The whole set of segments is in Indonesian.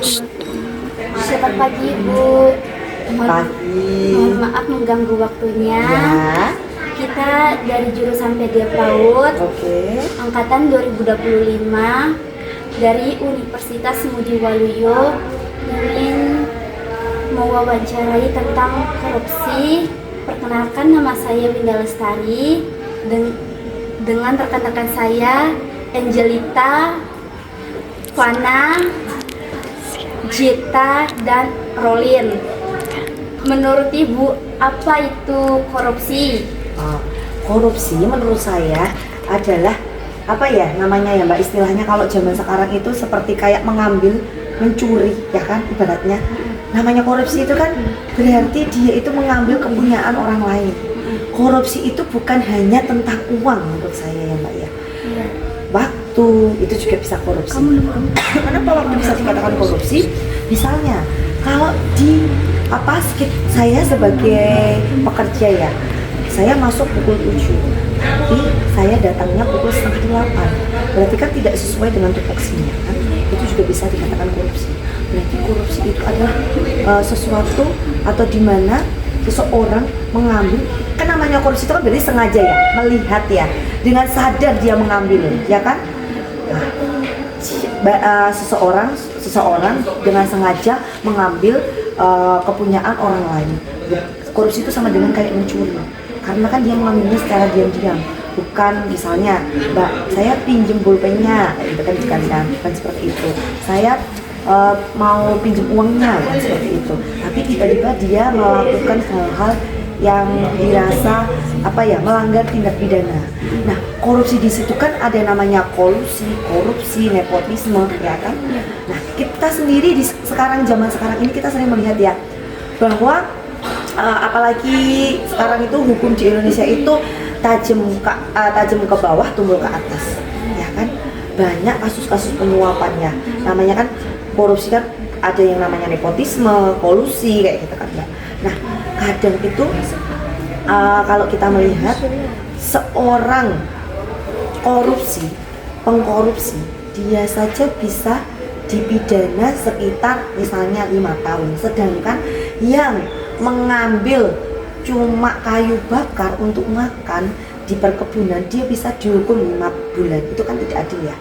Selamat pagi Bu. Pagi. Mohon maaf mengganggu waktunya. Ya. Kita dari jurusan Media PAUD, Oke. angkatan 2025 dari Universitas Ngudi Waluyo, ingin mewawancarai tentang korupsi. Perkenalkan, nama saya Winda Lestari dengan rekan-rekan saya Angelita, Fana, Jita, dan Rolin. Menurut Ibu, apa itu korupsi? Korupsi menurut saya adalah apa ya namanya ya Mbak, istilahnya kalau zaman sekarang itu seperti kayak mengambil, mencuri ya kan ibaratnya. Namanya korupsi itu kan berarti dia itu mengambil kepunyaan orang lain. Korupsi itu bukan hanya tentang uang menurut saya ya Mbak ya. Iya. Waktu itu juga bisa korupsi. Kenapa waktu bisa dikatakan korupsi? Misalnya kalau di saya sebagai pekerja ya, saya masuk pukul 7, tapi saya datangnya pukul setengah 8. Berarti kan tidak sesuai dengan tupoksinya kan? Itu juga bisa dikatakan korupsi. Berarti korupsi itu adalah sesuatu atau di mana seseorang mengambil, kan namanya korupsi itu kan berarti sengaja ya, melihat ya, dengan sadar dia mengambil, ya kan? Seseorang dengan sengaja mengambil kepunyaan orang lain. Korupsi itu sama dengan kayak mencuri, karena kan dia mengambilnya secara diam-diam. Bukan misalnya, Mbak, saya pinjem bolpennya, itu kan bukan seperti itu. Saya mau pinjem uangnya, bukan seperti itu. Tapi tiba-tiba dia melakukan hal-hal yang dirasa melanggar tindak pidana. Nah, korupsi di situ kan ada yang namanya kolusi, korupsi, nepotisme, ya kan? Nah, kita sendiri zaman sekarang ini kita sering melihat ya bahwa apalagi sekarang itu hukum di Indonesia itu tajam ke bawah, tumbul ke atas, ya kan? Banyak kasus-kasus penyuapannya. Namanya kan korupsi kan ada yang namanya nepotisme, kolusi kayak gitu kan, Mbak. Nah, kadang itu kalau kita melihat seorang pengkorupsi, dia saja bisa dipidana sekitar misalnya 5 tahun. Sedangkan yang mengambil cuma kayu bakar untuk makan di perkebunan, dia bisa dihukum 5 bulan. Itu kan tidak adil ya.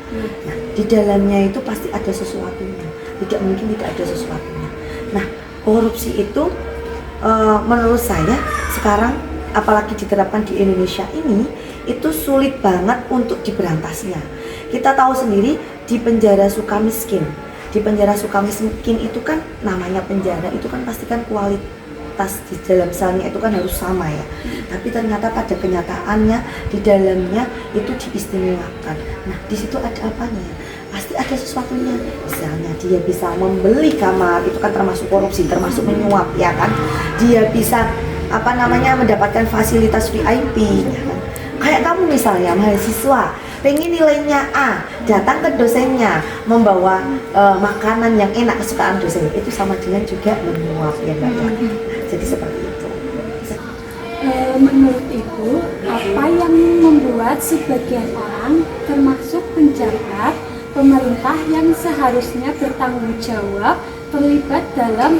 Nah, di dalamnya itu pasti ada sesuatunya. Tidak mungkin tidak ada sesuatunya. Nah, korupsi itu menurut saya sekarang apalagi diterapkan di Indonesia ini itu sulit banget untuk diberantasnya. Kita tahu sendiri di penjara Sukamiskin itu kan namanya penjara itu kan pastikan kualitas di dalam selnya itu kan harus sama ya. Tapi ternyata pada kenyataannya di dalamnya itu diistimewakan. Nah, di situ ada apanya? Pasti ada sesuatunya. Misalnya dia bisa membeli kamar, itu kan termasuk korupsi, termasuk menyuap ya kan. Dia bisa mendapatkan fasilitas VIP ya kan? Kayak kamu misalnya mahasiswa pengen nilainya A, datang ke dosennya membawa makanan yang enak kesukaan dosennya, itu sama dengan juga menyuap ya Mbak ya. Jadi seperti itu. Menurut Ibu, apa yang membuat sebagian orang termasuk penjabat pemerintah yang seharusnya bertanggung jawab terlibat dalam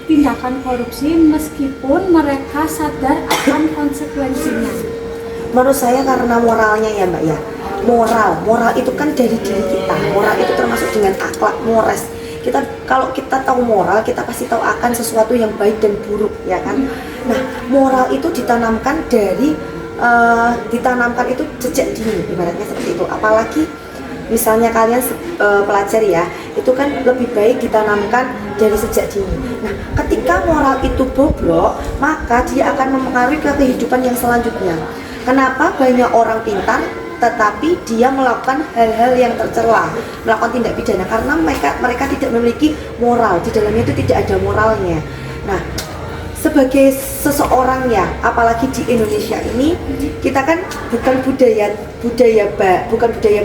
tindakan korupsi meskipun mereka sadar akan konsekuensinya? Menurut saya karena moralnya ya Mbak ya. Moral itu kan dari diri kita. Moral itu termasuk dengan akhlak, mores. Kalau kita tahu moral, kita pasti tahu akan sesuatu yang baik dan buruk ya kan. Nah, moral itu ditanamkan itu sejak dini, ibaratnya seperti itu. Apalagi misalnya kalian pelajar ya, itu kan lebih baik ditanamkan dari sejak dini. Nah, ketika moral itu bobrok, maka dia akan mempengaruhi ke kehidupan yang selanjutnya. Kenapa banyak orang pintar tetapi dia melakukan hal-hal yang tercela, melakukan tindak pidana karena mereka tidak memiliki moral, di dalamnya itu tidak ada moralnya. Nah, sebagai seseorang ya, apalagi di Indonesia ini kita kan bukan budaya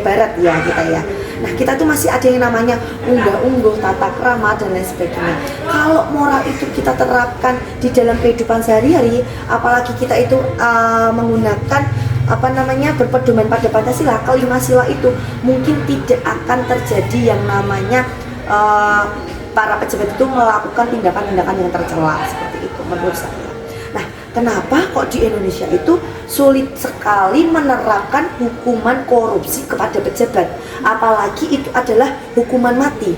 barat ya kita ya. Nah, kita tuh masih ada yang namanya unggah-ungguh, tata krama dan lain sebagainya. Kalau moral itu kita terapkan di dalam kehidupan sehari-hari, apalagi kita itu menggunakan berpedoman pada Pancasila, kelima sila itu mungkin tidak akan terjadi yang namanya para pejabat itu melakukan tindakan-tindakan yang tercela seperti itu menurut saya. Nah, kenapa kok di Indonesia itu sulit sekali menerapkan hukuman korupsi kepada pejabat, apalagi itu adalah hukuman mati,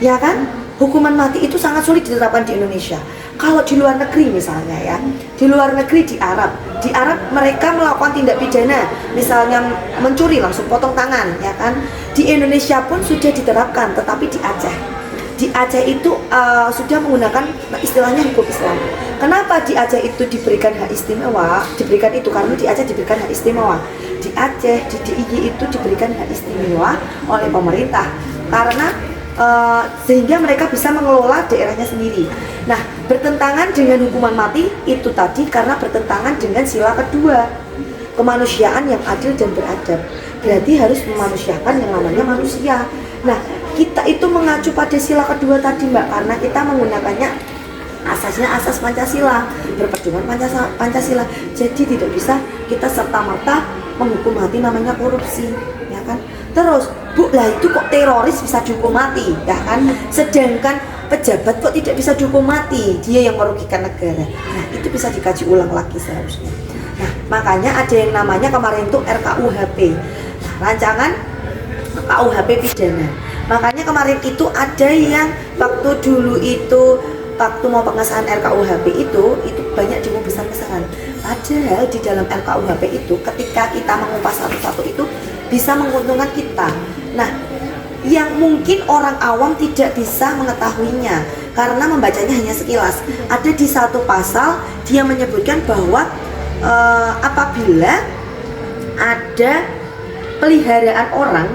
ya kan? Hukuman mati itu sangat sulit diterapkan di Indonesia. Kalau di luar negeri misalnya ya, di luar negeri di Arab mereka melakukan tindak pidana, misalnya mencuri langsung potong tangan, ya kan? Di Indonesia pun sudah diterapkan, tetapi di Aceh itu sudah menggunakan istilahnya hukum Islam. Kenapa di Aceh itu diberikan hak istimewa? Diberikan itu karena di Aceh diberikan hak istimewa. Di Aceh, di DIY itu diberikan hak istimewa oleh pemerintah karena sehingga mereka bisa mengelola daerahnya sendiri. Nah, bertentangan dengan hukuman mati itu tadi karena bertentangan dengan sila kedua, kemanusiaan yang adil dan beradab. Berarti harus memanusiakan yang namanya manusia. Nah, kita itu mengacu pada sila kedua tadi Mbak, karena kita menggunakannya asasnya asas Pancasila, berpedoman Pancasila. Jadi tidak bisa kita serta-merta menghukum mati namanya korupsi, ya kan? Terus, Bu, lah itu kok teroris bisa dihukum mati, ya kan? Sedangkan pejabat kok tidak bisa dihukum mati, dia yang merugikan negara. Nah, itu bisa dikaji ulang lagi seharusnya. Nah, makanya ada yang namanya kemarin itu RKUHP, rancangan KUHP pidana. Makanya kemarin itu ada yang waktu dulu itu waktu mau pengesahan RKUHP itu banyak demo besar-besaran. Padahal di dalam RKUHP itu ketika kita mengupas satu-satu itu bisa menguntungkan kita. Nah, yang mungkin orang awam tidak bisa mengetahuinya karena membacanya hanya sekilas. Ada di satu pasal dia menyebutkan bahwa apabila ada peliharaan orang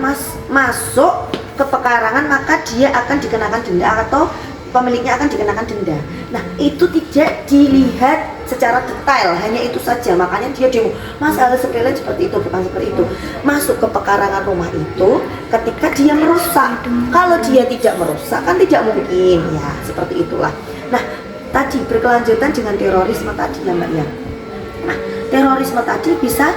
masuk ke pekarangan maka dia akan dikenakan denda atau pemiliknya akan dikenakan denda. Nah, itu tidak dilihat secara detail, hanya itu saja. Makanya dia demo. Masalah sepele seperti itu, bukan seperti itu. Masuk ke pekarangan rumah itu ketika dia merusak. Kalau dia tidak merusak kan tidak mungkin, ya seperti itulah. Nah, tadi berkelanjutan dengan terorisme tadi ya Mbak ya. Nah, terorisme tadi bisa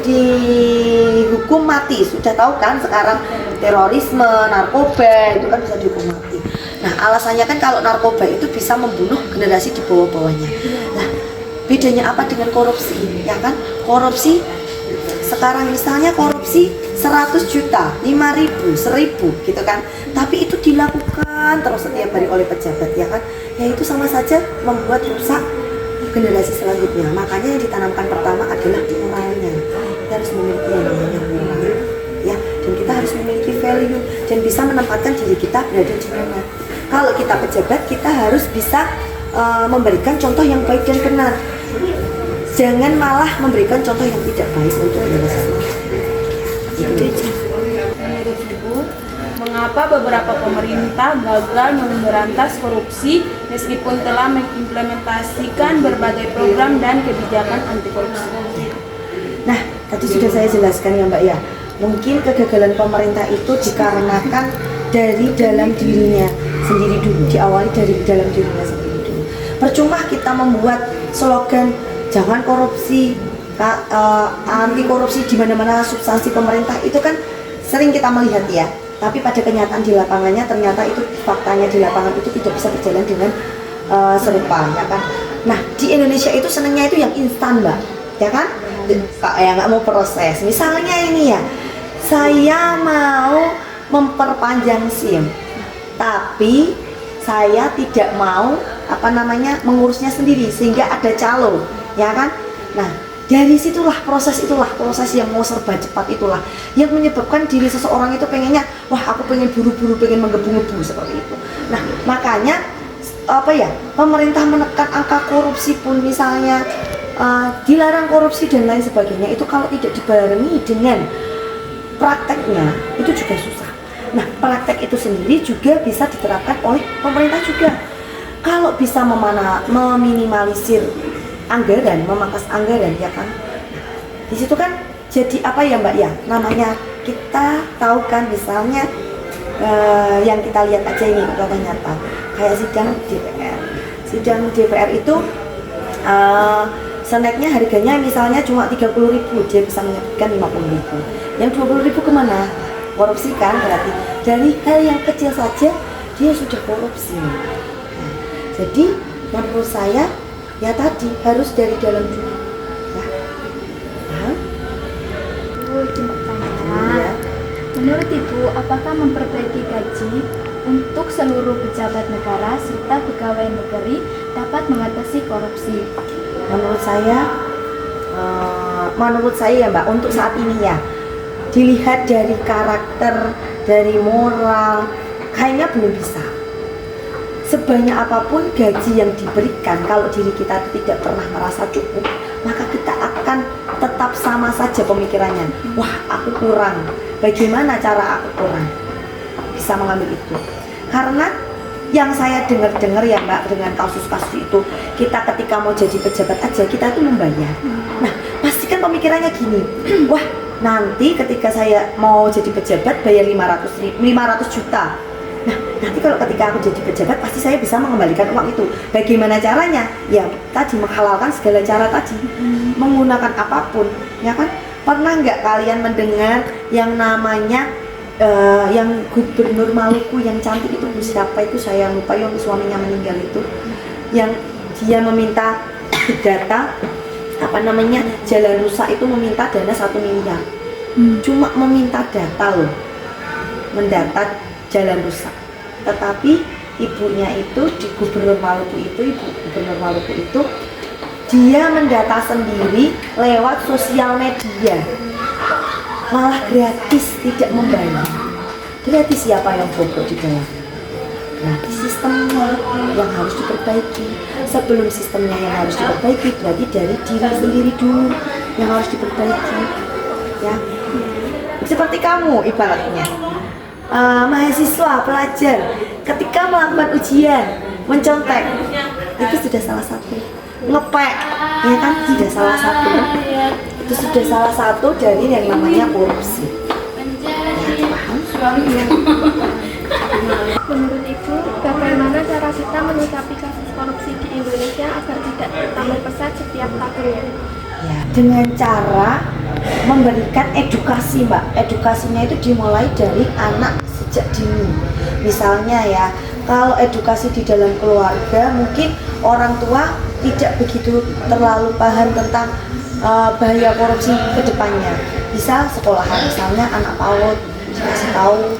dihukum mati. Sudah tahu kan sekarang terorisme, narkoba itu kan bisa dihukum mati. Nah, alasannya kan kalau narkoba itu bisa membunuh generasi di bawah-bawahnya. Nah, bedanya apa dengan korupsi? Ya kan? Korupsi sekarang misalnya korupsi 100 juta, 5.000, 1.000 gitu kan. Tapi itu dilakukan terus setiap hari oleh pejabat, ya kan? Ya itu sama saja membuat rusak generasi selanjutnya. Makanya yang ditanamkan pertama adalah moralnya. Kita harus memiliki yang namanya moral, ya, dan kita harus memiliki value dan bisa menempatkan diri kita berada di mana. Kalau kita pejabat, kita harus bisa memberikan contoh yang baik dan benar. Jangan malah memberikan contoh yang tidak baik untuk generasi. Menurut Ibu, mengapa beberapa pemerintah gagal memberantas korupsi meskipun telah mengimplementasikan berbagai program dan kebijakan anti korupsi? Nah, tadi sudah saya jelaskan ya Mbak ya. Mungkin kegagalan pemerintah itu dikarenakan dari dalam dirinya sendiri dulu, diawali dari dalam dirinya sendiri dulu. Percuma kita membuat slogan jangan korupsi, anti korupsi di mana-mana substansi pemerintah itu kan sering kita melihat ya. Tapi pada kenyataan di lapangannya ternyata itu faktanya di lapangan itu tidak bisa berjalan dengan serupa, ya kan? Nah, di Indonesia itu senangnya itu yang instan Mbak, ya kan? Kayak nggak mau proses. Misalnya ini ya, saya mau memperpanjang SIM, tapi saya tidak mau mengurusnya sendiri sehingga ada calo, ya kan? Nah, dari situlah proses yang mau serba cepat itulah yang menyebabkan diri seseorang itu pengennya, wah aku pengen buru-buru, pengen menggebu-gebu seperti itu. Nah, makanya pemerintah menekan angka korupsi pun misalnya dilarang korupsi dan lain sebagainya itu kalau tidak dibarengi dengan prakteknya itu juga susah. Nah, praktek itu sendiri juga bisa diterapkan oleh pemerintah juga. Kalau bisa meminimalisir anggaran, memangkas anggaran, ya kan? Di situ kan jadi apa ya Mbak ya? Namanya kita tahu kan misalnya yang kita lihat aja ini contoh nyata kayak sidang DPR. Sidang DPR itu snacknya harganya misalnya cuma 30.000, dia bisa menyebutkan 50.000. Yang 20.000 kemana? Korupsi kan berarti. Dari hal yang kecil saja dia sudah korupsi. Nah, jadi menurut saya ya tadi harus dari dalam dulu. Ya. Paham? Bu, izin bertanya. Iya. Menurut Ibu, apakah memperbaiki gaji untuk seluruh pejabat negara serta pegawai negeri dapat mengatasi korupsi? Menurut saya ya Mbak, untuk saat ini ya, dilihat dari karakter, dari moral, kayaknya belum bisa. Sebanyak apapun gaji yang diberikan, kalau diri kita tidak pernah merasa cukup, maka kita akan tetap sama saja pemikirannya. Wah, aku kurang. Bagaimana cara aku kurang? Bisa mengambil itu. Karena yang saya dengar ya Mbak, dengan kasus-kasus itu, kita ketika mau jadi pejabat aja, kita itu membayar. Nah, pastikan pemikirannya gini, wah nanti ketika saya mau jadi pejabat bayar 500 juta. Nah, nanti kalau ketika aku jadi pejabat pasti saya bisa mengembalikan uang itu. Bagaimana caranya? Ya tadi menghalalkan segala cara tadi, menggunakan apapun, ya kan? Pernah nggak kalian mendengar yang namanya yang gubernur Maluku yang cantik itu, siapa itu saya lupa, yang suaminya meninggal itu, yang dia meminta data jalan rusak itu, meminta dana 1 miliar. Cuma meminta data loh, mendata jalan rusak. Tetapi ibunya itu di gubernur Maluku itu, ibu gubernur Maluku itu, dia mendata sendiri lewat sosial media, malah gratis, tidak membayar. Gratis. Siapa yang bobrok di dalam? Gratis sistemnya yang harus diperbaiki. Sebelum sistemnya yang harus diperbaiki, berarti dari diri sendiri dulu yang harus diperbaiki, ya. Seperti kamu ibaratnya mahasiswa, pelajar, ketika melakukan ujian mencontek, itu sudah salah satu. Ngepek, ya kan, sudah salah satu. Itu sudah salah satu dari yang namanya korupsi. Ya, paham? Menurut Ibu, bagaimana cara kita menyikapi kasus korupsi di Indonesia agar tidak tambah pesat setiap tahunnya? Ya, dengan cara memberikan edukasi Mbak. Edukasinya itu dimulai dari anak sejak dini. Misalnya ya, kalau edukasi di dalam keluarga, mungkin orang tua tidak begitu terlalu paham tentang bahaya korupsi ke depannya. Bisa sekolahan, misalnya anak PAUD dikasih tahu,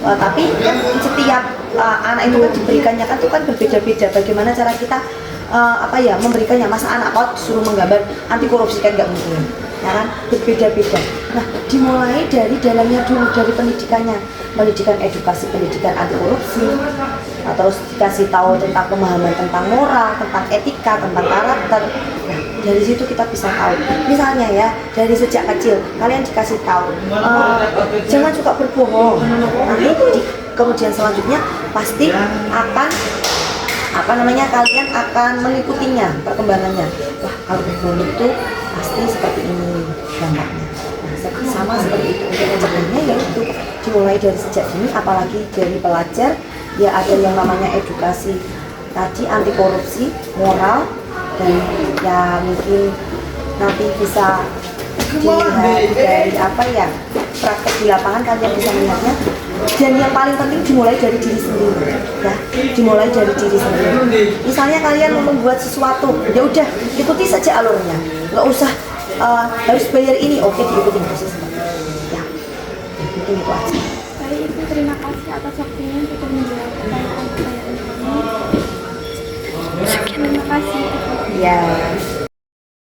tapi kan setiap anak itu kan diberikannya kan itu kan berbeda-beda. Bagaimana cara kita memberikannya? Masa anak PAUD disuruh menggambar anti korupsi, kan nggak mungkin, ya kan, berbeda-beda. Nah, dimulai dari dalamnya dulu, dari pendidikannya, pendidikan edukasi, pendidikan anti korupsi. Nah, terus dikasih tahu tentang pemahaman tentang moral, tentang etika, tentang karakter. Nah, dari situ kita bisa tahu. Misalnya ya, dari sejak kecil kalian dikasih tahu jangan suka berbohong. Nanti di kemudian selanjutnya pasti akan kalian akan mengikutinya perkembangannya. Wah, kalau berbohong itu pasti seperti ini dampaknya. Nah, sama seperti itu. Untuk mencegahnya yaitu dimulai dari sejak dini, apalagi dari pelajar. Ya, ada yang namanya edukasi tadi, anti korupsi, moral, dan ya mungkin nanti bisa dilihat dari praktek di lapangan, kalian bisa melihatnya. Dan yang paling penting dimulai dari diri sendiri, ya, dimulai dari diri sendiri. Misalnya kalian mau membuat sesuatu, ya udah ikuti saja alurnya, nggak usah harus bayar ini, oke, diikuti proses ya, mungkin itu aja. Baik Ibu, terima kasih atas waktunya untuk menjawab pertanyaan-pertanyaan kami. Terima kasih. Ya.